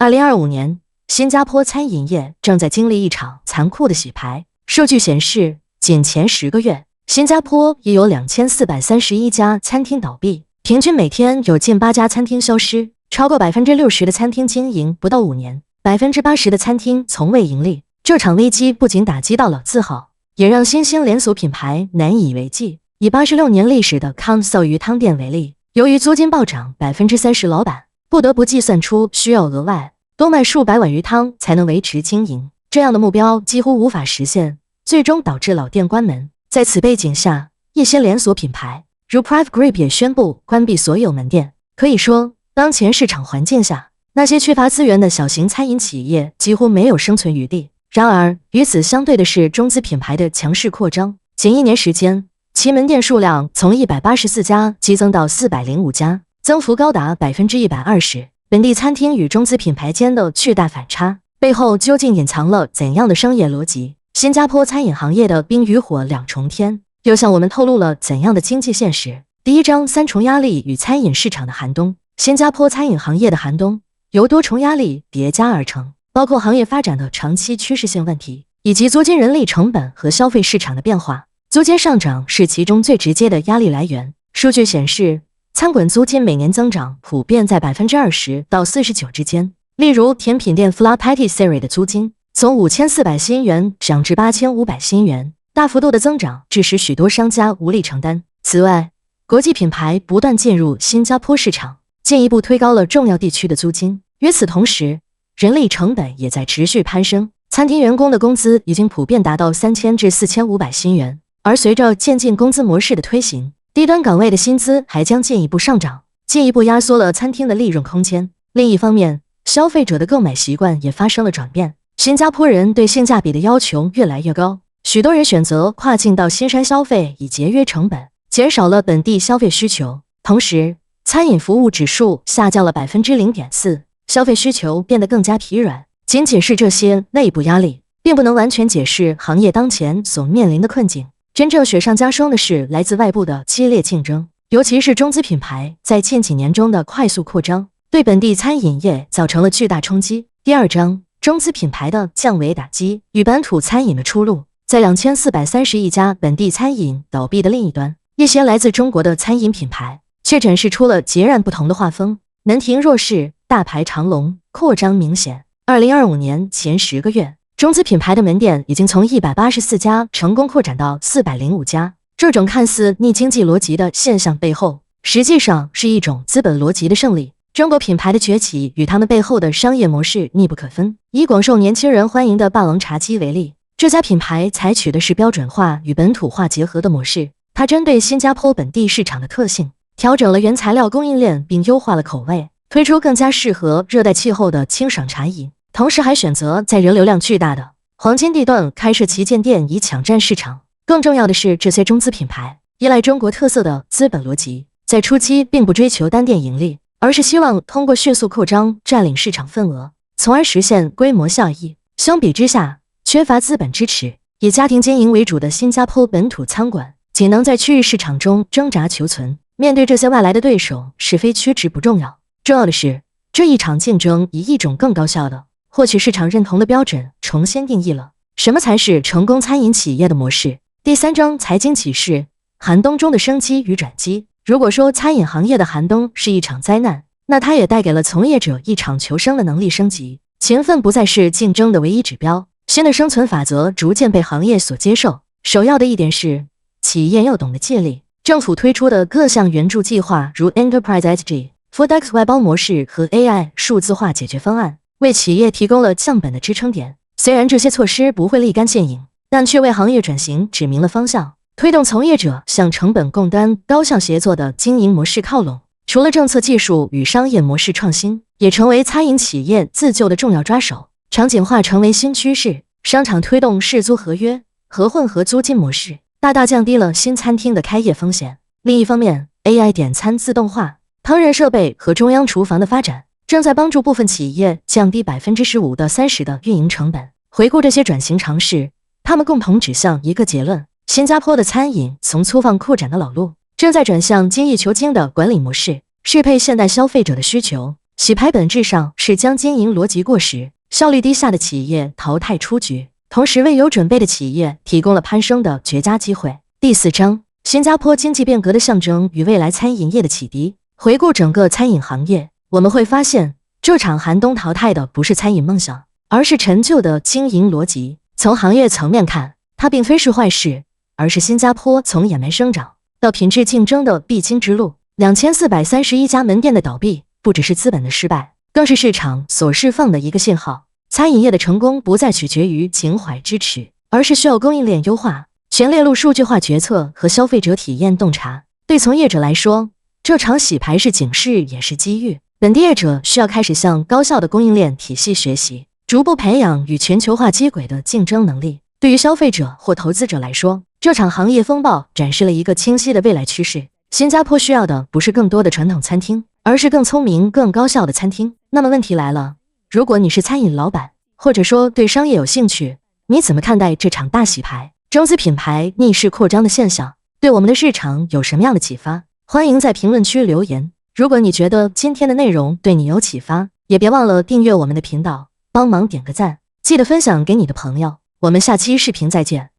2025年，新加坡餐饮业正在经历一场残酷的洗牌。数据显示，仅前10个月，新加坡已有2431家餐厅倒闭，平均每天有近8家餐厅消失，超过60%的餐厅经营不到5年，80%的餐厅从未盈利。这场危机不仅打击到老字号，也让新兴连锁品牌难以为继。以86年历史的康嫂鱼汤店为例，由于租金暴涨30%，老板不得不计算出需要额外多卖数百碗鱼汤才能维持经营，这样的目标几乎无法实现，最终导致老店关门。在此背景下，一些连锁品牌如 Private Grip 也宣布关闭所有门店。可以说，当前市场环境下，那些缺乏资源的小型餐饮企业几乎没有生存余地。然而，与此相对的是中资品牌的强势扩张。仅1年时间，其门店数量从184家激增到405家，增幅高达120%。本地餐厅与中资品牌间的巨大反差，背后究竟隐藏了怎样的商业逻辑？新加坡餐饮行业的冰与火两重天，又向我们透露了怎样的经济现实？第一章3重压力与餐饮市场的寒冬。新加坡餐饮行业的寒冬由多重压力叠加而成，包括行业发展的长期趋势性问题，以及租金、人力成本和消费市场的变化。租金上涨是其中最直接的压力来源。数据显示，餐馆租金每年增长普遍在20%到49%之间。例如，甜品店 Flat Patisserie 的租金从5400新元涨至8500新元，大幅度的增长致使许多商家无力承担。此外，国际品牌不断进入新加坡市场，进一步推高了重要地区的租金。与此同时，人力成本也在持续攀升，餐厅员工的工资已经普遍达到3000至4500新元，而随着渐进工资模式的推行，低端岗位的薪资还将进一步上涨，进一步压缩了餐厅的利润空间。另一方面，消费者的购买习惯也发生了转变，新加坡人对性价比的要求越来越高，许多人选择跨境到新山消费以节约成本，减少了本地消费需求。同时，餐饮服务指数下降了0.4%，消费需求变得更加疲软。仅仅是这些内部压力，并不能完全解释行业当前所面临的困境。真正雪上加霜的是来自外部的激烈竞争，尤其是中资品牌在近几年中的快速扩张，对本地餐饮业造成了巨大冲击。第二章，中资品牌的降维打击与本土餐饮的出路。在2431家本地餐饮倒闭的另一端，一些来自中国的餐饮品牌却展示出了截然不同的画风，门庭若市，大排长龙，扩张明显。2025年前10个月，中资品牌的门店已经从184家成功扩展到405家。这种看似逆经济逻辑的现象背后，实际上是一种资本逻辑的胜利。中国品牌的崛起与他们背后的商业模式密不可分。以广受年轻人欢迎的霸王茶姬为例，这家品牌采取的是标准化与本土化结合的模式。它针对新加坡本地市场的特性，调整了原材料供应链，并优化了口味，推出更加适合热带气候的清爽茶饮。同时还选择在人流量巨大的黄金地段开设旗舰店以抢占市场。更重要的是，这些中资品牌依赖中国特色的资本逻辑，在初期并不追求单店盈利，而是希望通过迅速扩张占领市场份额，从而实现规模效益。相比之下，缺乏资本支持，以家庭经营为主的新加坡本土餐馆仅能在区域市场中挣扎求存。面对这些外来的对手，是非曲直不重要，重要的是这一场竞争以一种更高效的获取市场认同的标准重新定义了什么才是成功餐饮企业的模式。第三章财经启示：寒冬中的生机与转机。如果说餐饮行业的寒冬是一场灾难，那它也带给了从业者一场求生的能力升级。勤奋不再是竞争的唯一指标，新的生存法则逐渐被行业所接受。首要的一点是，企业要懂得借力。政府推出的各项援助计划，如 Enterprise SG、FoodX 外包模式和 AI 数字化解决方案，为企业提供了降本的支撑点。虽然这些措施不会立竿见影，但却为行业转型指明了方向，推动从业者向成本共担、高效协作的经营模式靠拢。除了政策技术与商业模式创新，也成为餐饮企业自救的重要抓手。场景化成为新趋势，商场推动市租合约、合混合租金模式，大大降低了新餐厅的开业风险。另一方面， AI 点餐自动化、烹饪设备和中央厨房的发展，正在帮助部分企业降低15%到30%的运营成本。回顾这些转型尝试，他们共同指向一个结论：新加坡的餐饮从粗放扩展的老路，正在转向精益求精的管理模式，适配现代消费者的需求。洗牌本质上是将经营逻辑过时、效率低下的企业淘汰出局，同时为有准备的企业提供了攀升的绝佳机会。第4章，新加坡经济变革的象征与未来餐饮业的启迪。回顾整个餐饮行业，我们会发现，这场寒冬淘汰的不是餐饮梦想，而是陈旧的经营逻辑。从行业层面看，它并非是坏事，而是新加坡从野蛮生长到品质竞争的必经之路。2431家门店的倒闭，不只是资本的失败，更是市场所释放的一个信号。餐饮业的成功不再取决于情怀支持，而是需要供应链优化、全链路数据化决策和消费者体验洞察。对从业者来说，这场洗牌是警示，也是机遇。本地业者需要开始向高效的供应链体系学习，逐步培养与全球化接轨的竞争能力。对于消费者或投资者来说，这场行业风暴展示了一个清晰的未来趋势。新加坡需要的不是更多的传统餐厅，而是更聪明、更高效的餐厅。那么问题来了，如果你是餐饮老板，或者说对商业有兴趣，你怎么看待这场大洗牌、中资品牌逆势扩张的现象？对我们的市场有什么样的启发？欢迎在评论区留言。如果你觉得今天的内容对你有启发，也别忘了订阅我们的频道，帮忙点个赞，记得分享给你的朋友。我们下期视频再见。